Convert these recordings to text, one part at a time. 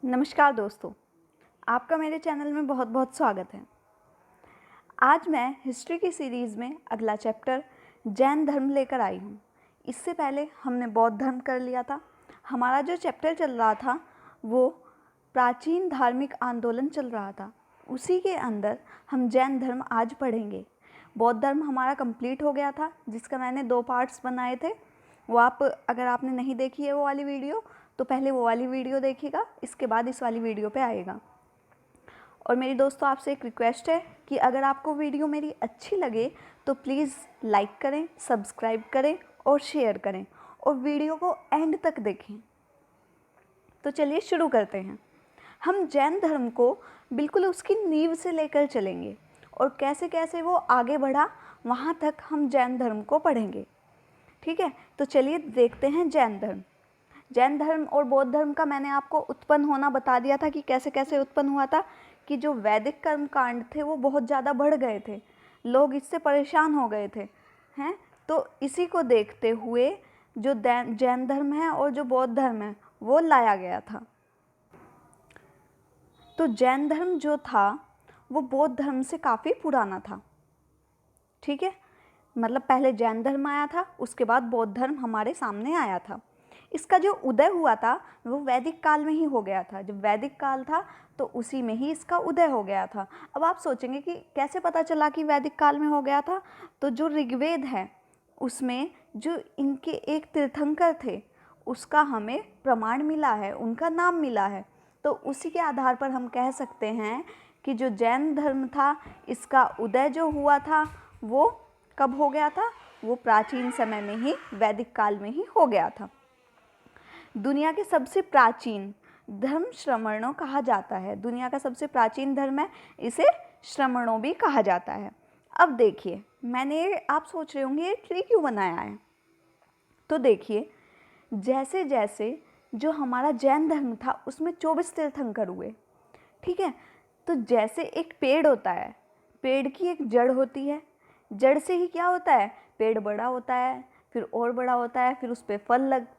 नमस्कार दोस्तों, आपका मेरे चैनल में बहुत बहुत स्वागत है। आज मैं हिस्ट्री की सीरीज़ में अगला चैप्टर जैन धर्म लेकर आई हूँ। इससे पहले हमने बौद्ध धर्म कर लिया था। हमारा जो चैप्टर चल रहा था वो प्राचीन धार्मिक आंदोलन चल रहा था। उसी के अंदर हम जैन धर्म आज पढ़ेंगे। बौद्ध धर्म हमारा कंप्लीट हो गया था, जिसका मैंने 2 पार्ट्स बनाए थे। वो अगर आपने नहीं देखी है वो वाली वीडियो, तो पहले वो वाली वीडियो देखिएगा, इसके बाद इस वाली वीडियो पे आएगा। और मेरी दोस्तों, आपसे एक रिक्वेस्ट है कि अगर आपको वीडियो मेरी अच्छी लगे तो प्लीज़ लाइक करें, सब्सक्राइब करें और शेयर करें, और वीडियो को एंड तक देखें। तो चलिए शुरू करते हैं। हम जैन धर्म को बिल्कुल उसकी नींव से लेकर चलेंगे और कैसे कैसे वो आगे बढ़ा, वहाँ तक हम जैन धर्म को पढ़ेंगे। ठीक है, तो चलिए देखते हैं जैन धर्म। जैन धर्म और बौद्ध धर्म का मैंने आपको उत्पन्न होना बता दिया था कि कैसे कैसे उत्पन्न हुआ था। कि जो वैदिक कर्म कांड थे वो बहुत ज़्यादा बढ़ गए थे, लोग इससे परेशान हो गए थे हैं। तो इसी को देखते हुए जो जैन धर्म है और जो बौद्ध धर्म है वो लाया गया था। तो जैन धर्म जो था वो बौद्ध धर्म से काफ़ी पुराना था। ठीक है, मतलब पहले जैन धर्म आया था, उसके बाद बौद्ध धर्म हमारे सामने आया था। इसका जो उदय हुआ था वो वैदिक काल में ही हो गया था। जब वैदिक काल था तो उसी में ही इसका उदय हो गया था। अब आप सोचेंगे कि कैसे पता चला कि वैदिक काल में हो गया था। तो जो ऋग्वेद है उसमें जो इनके एक तीर्थंकर थे उसका हमें प्रमाण मिला है, उनका नाम मिला है। तो उसी के आधार पर हम कह सकते हैं कि जो जैन धर्म था इसका उदय जो हुआ था वो कब हो गया था, वो प्राचीन समय में ही, वैदिक काल में ही हो गया था। दुनिया के सबसे प्राचीन धर्म श्रमणों कहा जाता है। दुनिया का सबसे प्राचीन धर्म है, इसे श्रमणों भी कहा जाता है। अब देखिए, मैंने, आप सोच रहे होंगे ये ट्री क्यों बनाया है। तो देखिए, जैसे जैसे जो हमारा जैन धर्म था उसमें 24 तीर्थंकर हुए। ठीक है, तो जैसे एक पेड़ होता है, पेड़ की एक जड़ होती है, जड़ से ही क्या होता है, पेड़ बड़ा होता है, फिर और बड़ा होता है, फिर उस पर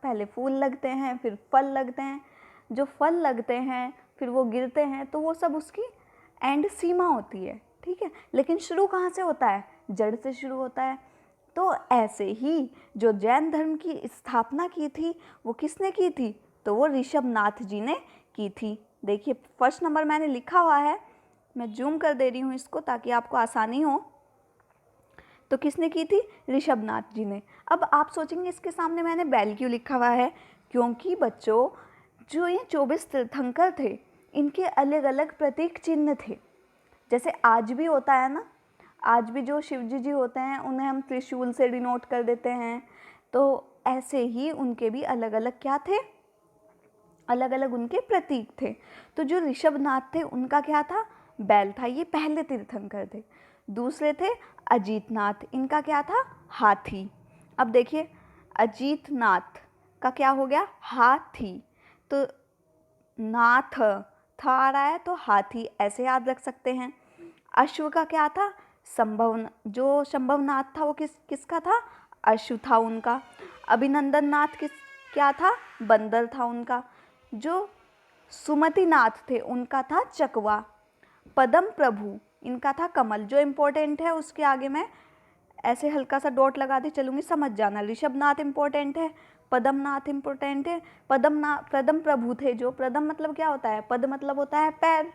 पहले फूल लगते हैं, फिर फल लगते हैं। जो फल लगते हैं फिर वो गिरते हैं, तो वो सब उसकी एंड सीमा होती है। ठीक है, लेकिन शुरू कहाँ से होता है, जड़ से शुरू होता है। तो ऐसे ही जो जैन धर्म की स्थापना की थी वो किसने की थी, तो वो ऋषभनाथ जी ने की थी। देखिए, फर्स्ट नंबर मैंने लिखा हुआ है, मैं जूम कर दे रही हूँ इसको ताकि आपको आसानी हो। तो किसने की थी, ऋषभनाथ जी ने। अब आप सोचेंगे इसके सामने मैंने बैल क्यों लिखा हुआ है, क्योंकि बच्चों जो ये 24 तीर्थंकर थे इनके अलग अलग प्रतीक चिन्ह थे। जैसे आज भी होता है ना, आज भी जो शिव जी होते हैं उन्हें हम त्रिशूल से डिनोट कर देते हैं। तो ऐसे ही उनके भी अलग अलग क्या थे, अलग अलग उनके प्रतीक थे। तो जो ऋषभनाथ थे उनका क्या था, बैल था, ये पहले तीर्थंकर थे। दूसरे थे अजीतनाथ, इनका क्या था, हाथी। अब देखिए, अजीतनाथ का क्या हो गया, हाथी। तो नाथ था आ रहा है तो हाथी, ऐसे याद रख सकते हैं। अश्व का क्या था, संभव, जो संभवनाथ था वो किसका था, अश्व था उनका। अभिनंदन नाथ क्या था, बंदर था उनका। जो सुमतिनाथ थे उनका था चकवा। पदम प्रभु इनका था कमल। जो इम्पोर्टेंट है उसके आगे मैं ऐसे हल्का सा डॉट लगा दी चलूँगी, समझ जाना। ऋषभनाथ इम्पोर्टेंट है, पदमनाथ इम्पोर्टेंट है। पदम प्रभु थे, जो प्रदम मतलब क्या होता है, पद मतलब होता है पैर,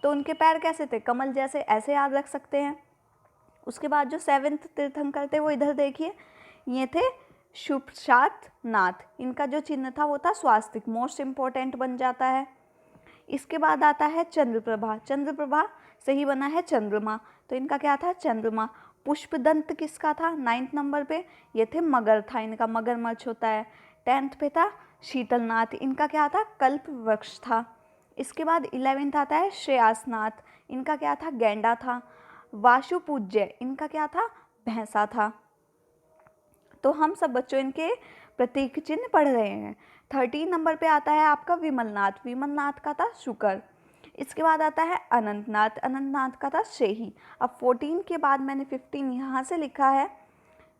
तो उनके पैर कैसे थे, कमल जैसे, ऐसे याद रख सकते हैं। उसके बाद जो 7th तीर्थंकर थे वो इधर देखिए, ये थे शुभसात नाथ, इनका जो चिन्ह था वो था स्वास्तिक, मोस्ट इम्पोर्टेंट बन जाता है। इसके बाद आता है चंद्रप्रभा, चंद्रप्रभा से ही बना है चंद्रमा, तो इनका क्या था, चंद्रमा। पुष्पदंत किसका था, 9th नंबर पे, ये थे मगर था, इनका मगरमच्छ होता है। 10th पे था शीतलनाथ, इनका क्या था, कल्प वृक्ष था। इसके बाद 11th आता है श्रेयासनाथ, इनका क्या था, गैंडा था। वाशुपूज्य, इनका क्या था, भैंसा था। तो हम सब बच्चों इनके प्रतीक चिन्ह पढ़ रहे हैं। 13 नंबर पे आता है आपका विमलनाथ, विमलनाथ का था शुकर। इसके बाद आता है अनंतनाथ, अनंतनाथ का था शेही। अब 14 के बाद मैंने 15 यहाँ से लिखा है।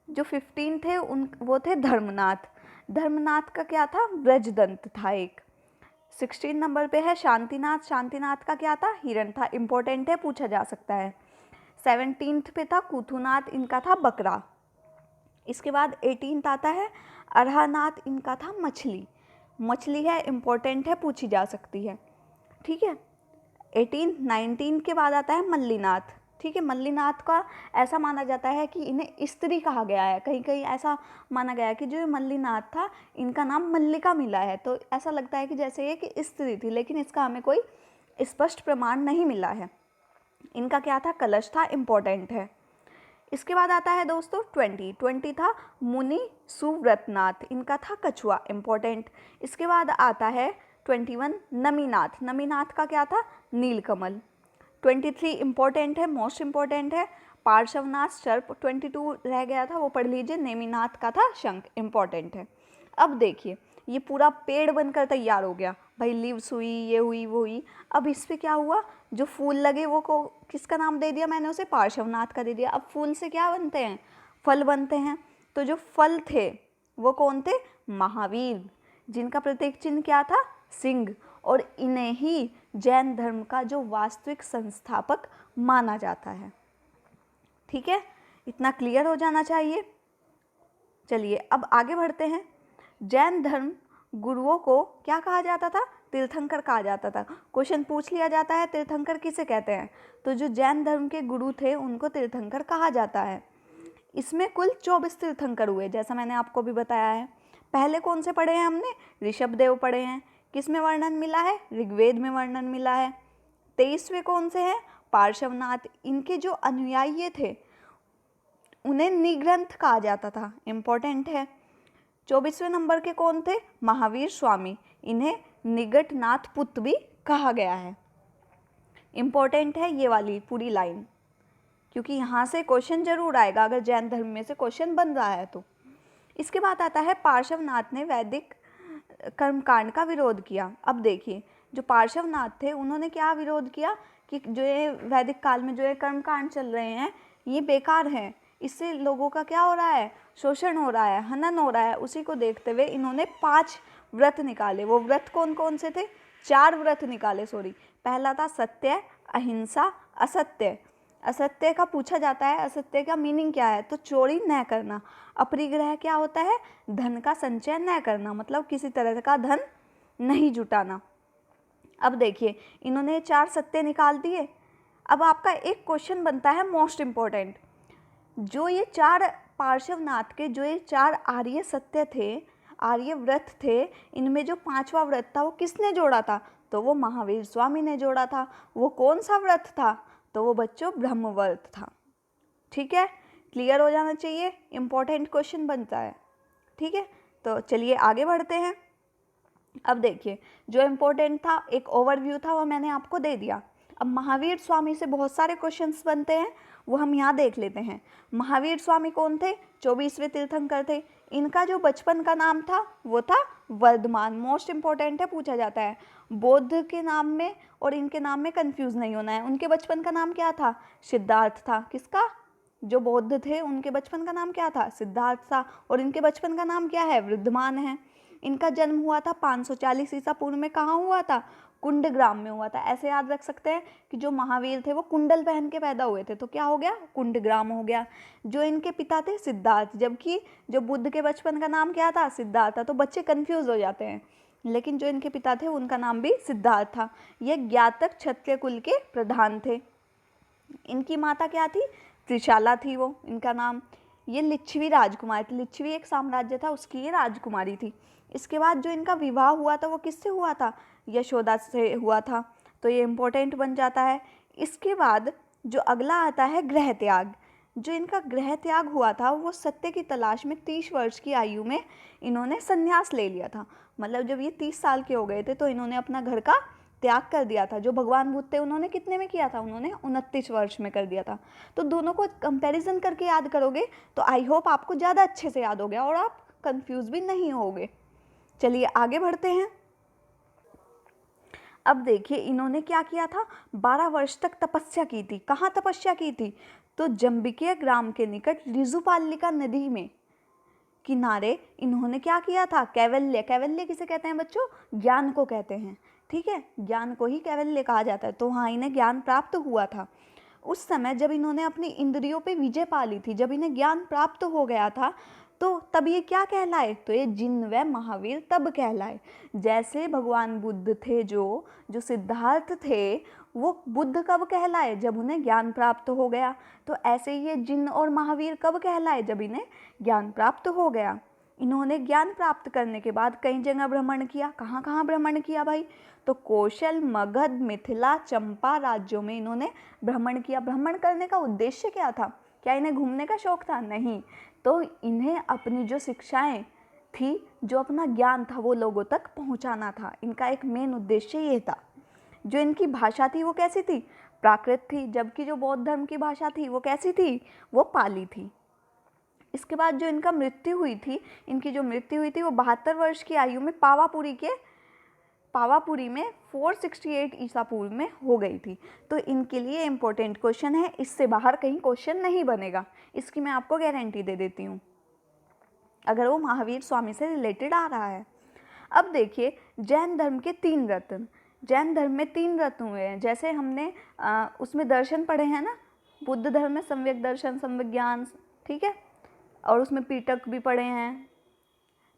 जो 15 थे वो थे धर्मनाथ, धर्मनाथ का क्या था, ब्रजदंत था एक। 16 नंबर पे है शांतिनाथ। शांतिनाथ का क्या था? हिरण था। इम्पोर्टेंट है, पूछा जा सकता है। 17th पे था कुथुनाथ, इनका था बकरा। इसके बाद 18th आता है अरहानाथ, इनका था मछली। मछली है, इम्पोर्टेंट है, पूछी जा सकती है। ठीक है। 19 के बाद आता है मल्लीनाथ। ठीक है। मल्लीनाथ का ऐसा माना जाता है कि इन्हें स्त्री कहा गया है, कहीं कहीं ऐसा माना गया है कि जो ये मल्लीनाथ था इनका नाम मल्लिका मिला है, तो ऐसा लगता है कि जैसे ये कि स्त्री थी, लेकिन इसका हमें कोई स्पष्ट प्रमाण नहीं मिला है। इनका क्या था? कलश था, इम्पोर्टेंट है। इसके बाद आता है दोस्तों 20 था मुनि सुव्रतनाथ, इनका था कछुआ, इम्पोर्टेंट। इसके बाद आता है 21 नमीनाथ। नमीनाथ का क्या था? नीलकमल। 23 इम्पोर्टेंट है, मोस्ट इम्पोर्टेंट है, पार्श्वनाथ सर्प। 22 रह गया था, वो पढ़ लीजिए, नेमिनाथ का था शंख, इम्पोर्टेंट है। अब देखिए ये पूरा पेड़ बनकर तैयार हो गया भाई, लीव्स हुई, ये हुई, वो हुई। अब इस पे क्या हुआ? जो फूल लगे वो को किसका नाम दे दिया मैंने? उसे पार्श्वनाथ का दे दिया। अब फूल से क्या बनते हैं? फल बनते हैं। तो जो फल थे वो कौन थे? महावीर, जिनका प्रतीक चिन्ह क्या था? सिंह। और इन्हें ही जैन धर्म का जो वास्तविक संस्थापक माना जाता है। ठीक है, इतना क्लियर हो जाना चाहिए। चलिए अब आगे बढ़ते हैं। जैन धर्म गुरुओं को क्या कहा जाता था? तीर्थंकर कहा जाता था। क्वेश्चन पूछ लिया जाता है तीर्थंकर किसे कहते हैं, तो जो जैन धर्म के गुरु थे उनको तीर्थंकर कहा जाता है। इसमें कुल 24 तीर्थंकर हुए, जैसा मैंने आपको भी बताया है। पहले कौन से पढ़े हैं हमने? ऋषभदेव पढ़े हैं। किस में वर्णन मिला है? ऋग्वेद में वर्णन मिला है। 23वें कौन से हैं? पार्श्वनाथ। इनके जो अनुयायी थे उन्हें निग्रंथ कहा जाता था, इम्पोर्टेंट है। 24वें नंबर के कौन थे? महावीर स्वामी, इन्हें निगटनाथ पुत्र भी कहा गया है। इम्पोर्टेंट है ये वाली पूरी लाइन, क्योंकि यहाँ से क्वेश्चन जरूर आएगा अगर जैन धर्म में से क्वेश्चन बन रहा है तो। इसके बाद आता है पार्श्वनाथ ने वैदिक कर्मकांड का विरोध किया। अब देखिए जो पार्श्वनाथ थे उन्होंने क्या विरोध किया कि जो ये वैदिक काल में जो ये कर्मकांड चल रहे हैं ये बेकार हैं, इससे लोगों का क्या हो रहा है? शोषण हो रहा है, हनन हो रहा है। उसी को देखते हुए इन्होंने 5 व्रत निकाले। वो व्रत कौन कौन से थे? 4 व्रत निकाले, सॉरी। पहला था सत्य, अहिंसा, असत्य। असत्य का पूछा जाता है, असत्य का मीनिंग क्या है? तो चोरी न करना। अपरिग्रह क्या होता है? धन का संचय न करना, मतलब किसी तरह का धन नहीं जुटाना। अब देखिए इन्होंने 4 सत्य निकाल दिए। अब आपका एक क्वेश्चन बनता है मोस्ट इम्पोर्टेंट, जो ये 4 पार्श्वनाथ के जो ये 4 आर्य सत्य थे, आर्य व्रत थे, इनमें जो 5वां व्रत था वो किसने जोड़ा था? तो वो महावीर स्वामी ने जोड़ा था। वो कौन सा व्रत था? तो वो बच्चों ब्रह्मव्रत था। ठीक है, क्लियर हो जाना चाहिए, इम्पोर्टेंट क्वेश्चन बनता है। ठीक है, तो चलिए आगे बढ़ते हैं। अब देखिए जो इम्पोर्टेंट था, एक ओवरव्यू था, वो मैंने आपको दे दिया। अब महावीर स्वामी से बहुत सारे क्वेश्चंस बनते हैं, वो हम यहाँ देख लेते हैं। महावीर स्वामी कौन थे? 24वें तीर्थंकर थे। इनका जो बचपन का नाम था वो था वर्धमान, मोस्ट इम्पोर्टेंट है, पूछा जाता है। बौद्ध के नाम में और इनके नाम में कंफ्यूज नहीं होना है। उनके बचपन का नाम क्या था? सिद्धार्थ था। किसका? जो बौद्ध थे उनके बचपन का नाम क्या था? सिद्धार्थ था। और इनके बचपन का नाम क्या है? वृद्धमान है। इनका जन्म हुआ था 540 ईसा पूर्व में। कहाँ हुआ था? कुंडग्राम में हुआ था। ऐसे याद रख सकते हैं कि जो महावीर थे वो कुंडल पहन के पैदा हुए थे, तो क्या हो गया? कुंडग्राम हो गया। जो इनके पिता थे सिद्धार्थ, जबकि जो बुद्ध के बचपन का नाम क्या था? सिद्धार्थ था। तो बच्चे कंफ्यूज हो जाते हैं, लेकिन जो इनके पिता थे उनका नाम भी सिद्धार्थ था। ये ज्ञातक क्षत्रिय कुल के प्रधान थे। इनकी माता क्या थी? त्रिशाला थी वो, इनका नाम। ये लिच्छवी राजकुमारी थी। लिच्छवी एक साम्राज्य था, उसकी ये राजकुमारी थी। इसके बाद जो इनका विवाह हुआ था वो किससे हुआ था? यशोदा से हुआ था। तो ये इम्पोर्टेंट बन जाता है। इसके बाद जो अगला आता है गृह त्याग। जो इनका गृह त्याग हुआ था वो सत्य की तलाश में 30 वर्ष की आयु में इन्होंने संन्यास ले लिया था। मतलब जब ये 30 साल के हो गए थे तो इन्होंने अपना घर का त्याग कर दिया था। जो भगवान बुद्ध थे उन्होंने कितने में किया था? उन्होंने 29 वर्ष में कर दिया था। तो दोनों को कंपैरिजन करके याद करोगे तो आई होप आपको ज़्यादा अच्छे से याद हो गया और आप कंफ्यूज भी नहीं होगे। चलिए आगे बढ़ते हैं। अब देखिए इन्होंने क्या किया था? 12 वर्ष तक तपस्या की थी। कहाँ तपस्या की थी? तो जंबिके ग्राम के निकट ऋजुपालिका नदी में किनारे इन्होंने क्या किया था, कैवल्य, कैवल्य किसे कहते हैं बच्चों, ज्ञान को कहते हैं, ठीक है, ज्ञान को ही कैवल्य कहा जाता है। तो हाँ, इन्हें ज्ञान प्राप्त हुआ था। उस समय जब इन्होंने अपनी इंद्रियों पे विजय पा ली थी, जब इन्हें ज्ञान प्राप्त हो गया था, तो तब ये क्या कहलाए, तो ये जिन व महावीर तब कहलाए। जैसे भगवान बुद्ध थे, जो सिद्धार्थ थे, वो बुद्ध कब कहलाए, जब उन्हें ज्ञान प्राप्त हो गया। तो ऐसे ही ये जिन और महावीर कब कहलाए, जब इन्हें ज्ञान प्राप्त हो गया। इन्होंने ज्ञान प्राप्त करने के बाद कई जगह भ्रमण किया। कहाँ कहाँ भ्रमण किया भाई, तो कौशल, मगध, मिथिला, चंपा राज्यों में इन्होंने भ्रमण किया। भ्रमण करने का उद्देश्य क्या था, क्या इन्हें घूमने का शौक था, नहीं, तो इन्हें अपनी जो शिक्षाएं थी, जो अपना ज्ञान था, वो लोगों तक पहुंचाना था। इनका एक मेन उद्देश्य ये था। जो इनकी भाषा थी वो कैसी थी, प्राकृत थी, जबकि जो बौद्ध धर्म की भाषा थी वो कैसी थी, वो पाली थी। इसके बाद जो इनका मृत्यु हुई थी, इनकी जो मृत्यु हुई थी वो 72 वर्ष की आयु में पावापुरी में 468 ईसा पूर्व में हो गई थी। तो इनके लिए इम्पोर्टेंट क्वेश्चन है, इससे बाहर कहीं क्वेश्चन नहीं बनेगा, इसकी मैं आपको गारंटी दे देती हूँ, अगर वो महावीर स्वामी से रिलेटेड आ रहा है। अब देखिए, जैन धर्म के 3 रत्न, जैन धर्म में 3 रत्न हुए हैं। जैसे हमने उसमें दर्शन पढ़े हैं ना, बुद्ध धर्म में सम्यक दर्शन, सम्यक ज्ञान, ठीक है, और उसमें पीटक भी पढ़े हैं।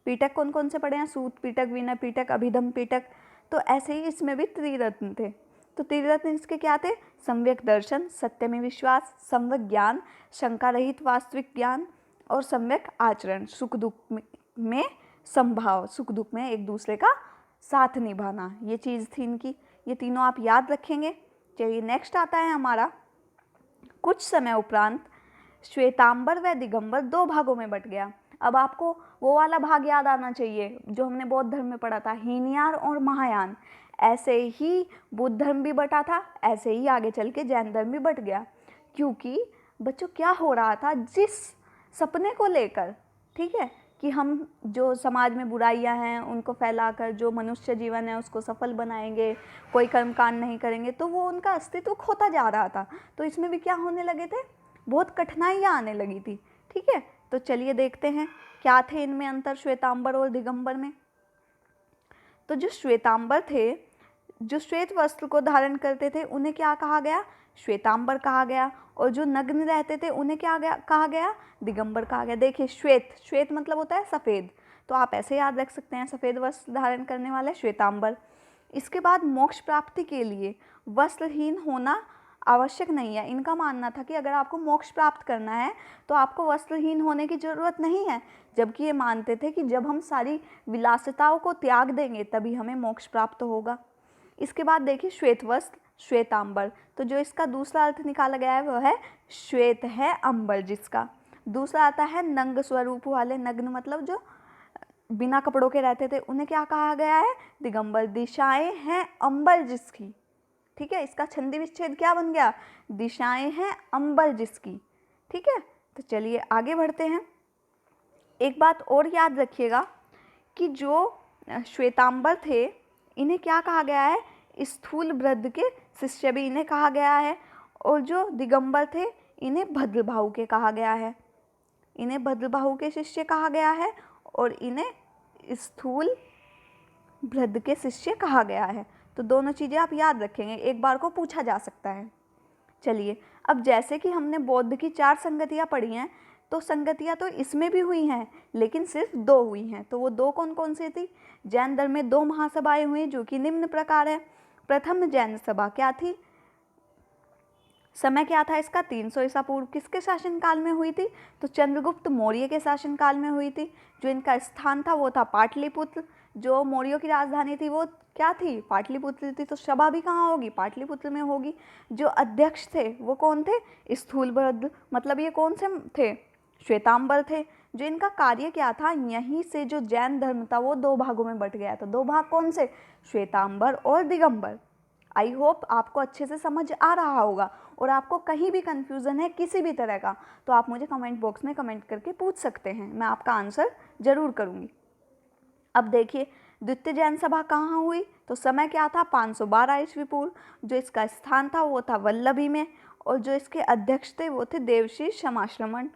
पीटक कौन कौन से पढ़े हैं, सूत पीटक, विनय पीटक, अभिधम पीटक। तो ऐसे ही इसमें भी त्रिरत्न थे। तो त्रिरत्न इसके क्या थे, सम्यक दर्शन, सत्य में विश्वास, सम्यक ज्ञान, शंका रहित वास्तविक ज्ञान, और सम्यक आचरण, सुख दुख में संभाव, सुख दुख में एक दूसरे का साथ निभाना, ये चीज़ थी इनकी। ये तीनों आप याद रखेंगे। चलिए नेक्स्ट आता है हमारा, कुछ समय उपरांत श्वेतांबर व दिगंबर 2 भागों में बट गया। अब आपको वो वाला भाग याद आना चाहिए जो हमने बौद्ध धर्म में पढ़ा था, हीनयान और महायान। ऐसे ही बुद्ध धर्म भी बटा था, ऐसे ही आगे चल के जैन धर्म भी बट गया। क्योंकि बच्चों क्या हो रहा था, जिस सपने को लेकर, ठीक है, कि हम जो समाज में बुराइयां हैं उनको फैलाकर जो मनुष्य जीवन है उसको सफल बनाएंगे, कोई कर्मकांड नहीं करेंगे, तो वो उनका अस्तित्व खोता जा रहा था। तो इसमें भी क्या होने लगे थे, बहुत कठिनाइयाँ आने लगी थी, ठीक है। तो चलिए देखते हैं क्या थे इनमें अंतर, श्वेतांबर और दिगंबर में। तो जो श्वेतांबर थे, जो श्वेत वस्त्र को धारण करते थे, उन्हें क्या कहा गया, श्वेतांबर कहा गया। और जो नग्न रहते थे उन्हें क्या कहा गया, दिगंबर कहा गया। देखिए, श्वेत, श्वेत मतलब होता है सफ़ेद, तो आप ऐसे याद रख सकते हैं, सफ़ेद वस्त्र धारण करने वाले श्वेतांबर। इसके बाद मोक्ष प्राप्ति के लिए वस्त्रहीन होना आवश्यक नहीं है। इनका मानना था कि अगर आपको मोक्ष प्राप्त करना है तो आपको वस्त्रहीन होने की ज़रूरत नहीं है, जबकि ये मानते थे कि जब हम सारी विलासिताओं को त्याग देंगे तभी हमें मोक्ष प्राप्त होगा। इसके बाद देखिए, श्वेत वस्त्र, श्वेतांबर, तो जो इसका दूसरा अर्थ निकाला गया है वह है श्वेत है अंबर जिसका। दूसरा आता है नंग स्वरूप वाले, नग्न मतलब जो बिना कपड़ों के रहते थे, उन्हें क्या कहा गया है, दिगंबर। दिशाएं हैं अंबर जिसकी, ठीक है, इसका छंदी विच्छेद क्या बन गया, दिशाएं हैं अंबर जिसकी, ठीक है। तो चलिए आगे बढ़ते हैं। एक बात और याद रखिएगा कि जो श्वेतांबर थे इन्हें क्या कहा गया है, स्थूल वृद्ध के शिष्य भी इन्हें कहा गया है। और जो दिगंबर थे इन्हें भद्रबाहु के कहा गया है, इन्हें भद्रबाहु के शिष्य कहा गया है, और इन्हें स्थूल वृद्ध के शिष्य कहा गया है। तो दोनों चीज़ें आप याद रखेंगे, एक बार को पूछा जा सकता है। चलिए, अब जैसे कि हमने बौद्ध की 4 संगतियाँ पढ़ी हैं, तो संगतियाँ तो इसमें भी हुई हैं, लेकिन सिर्फ 2 हुई हैं। तो वो 2 कौन कौन सी थी, जैन धर्म में 2 महासभाएं हुई जो कि निम्न प्रकार है। प्रथम जैन सभा क्या थी, समय क्या था इसका, 300 ईसा पूर्व, किसके शासनकाल में हुई थी, तो चंद्रगुप्त मौर्य के शासनकाल में हुई थी। जो इनका स्थान था वो था पाटलिपुत्र, जो मौर्यों की राजधानी थी वो क्या थी, पाटलिपुत्र थी। तो सभा भी कहाँ होगी, पाटलिपुत्र में होगी। जो अध्यक्ष थे वो कौन थे, स्थूलभद्र, मतलब ये कौन से थे, श्वेतांबर थे। जो इनका कार्य क्या था, यहीं से जो जैन धर्म था वो 2 भागों में बट गया था। 2 भाग कौन से, श्वेतांबर और दिगंबर। आई होप आपको अच्छे से समझ आ रहा होगा, और आपको कहीं भी कन्फ्यूज़न है किसी भी तरह का तो आप मुझे कमेंट बॉक्स में कमेंट करके पूछ सकते हैं, मैं आपका आंसर ज़रूर करूँगी। अब देखिए, द्वितीय जैन सभा कहाँ हुई, तो समय क्या था, 512 ईस्वी पूर्व। जो इसका स्थान था वो था वल्लभी में, और जो इसके अध्यक्ष थे वो थे देवश्री शमाश्रमण।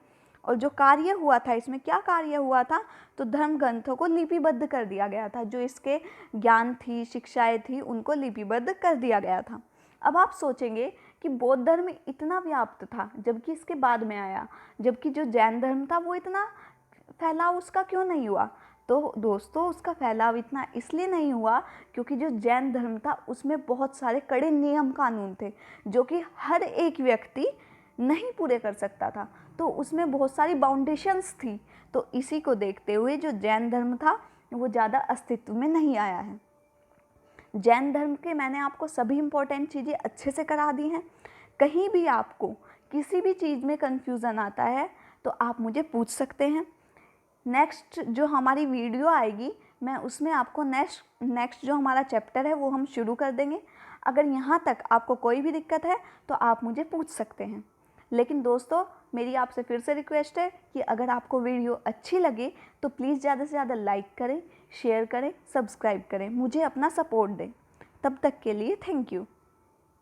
और जो कार्य हुआ था, इसमें क्या कार्य हुआ था, तो धर्म ग्रंथों को लिपिबद्ध कर दिया गया था। जो इसके ज्ञान थी, शिक्षाएं थी, उनको लिपिबद्ध कर दिया गया था। अब आप सोचेंगे कि बौद्ध धर्म इतना व्याप्त था जबकि इसके बाद में आया, जबकि जो जैन धर्म था वो इतना फैलाव उसका क्यों नहीं हुआ? तो दोस्तों, उसका फैलाव इतना इसलिए नहीं हुआ क्योंकि जो जैन धर्म था उसमें बहुत सारे कड़े नियम कानून थे जो कि हर एक व्यक्ति नहीं पूरे कर सकता था। तो उसमें बहुत सारी बाउंडेशंस थी। तो इसी को देखते हुए जो जैन धर्म था वो ज़्यादा अस्तित्व में नहीं आया है। जैन धर्म के मैंने आपको सभी इम्पोर्टेंट चीज़ें अच्छे से करा दी हैं। कहीं भी आपको किसी भी चीज़ में कन्फ्यूज़न आता है तो आप मुझे पूछ सकते हैं। नेक्स्ट जो हमारी वीडियो आएगी मैं उसमें आपको नेक्स्ट जो हमारा चैप्टर है वो हम शुरू कर देंगे। अगर यहाँ तक आपको कोई भी दिक्कत है तो आप मुझे पूछ सकते हैं। लेकिन दोस्तों, मेरी आपसे फिर से रिक्वेस्ट है कि अगर आपको वीडियो अच्छी लगे तो प्लीज़ ज़्यादा से ज़्यादा लाइक करें, शेयर करें, सब्सक्राइब करें, मुझे अपना सपोर्ट दें। तब तक के लिए थैंक यू।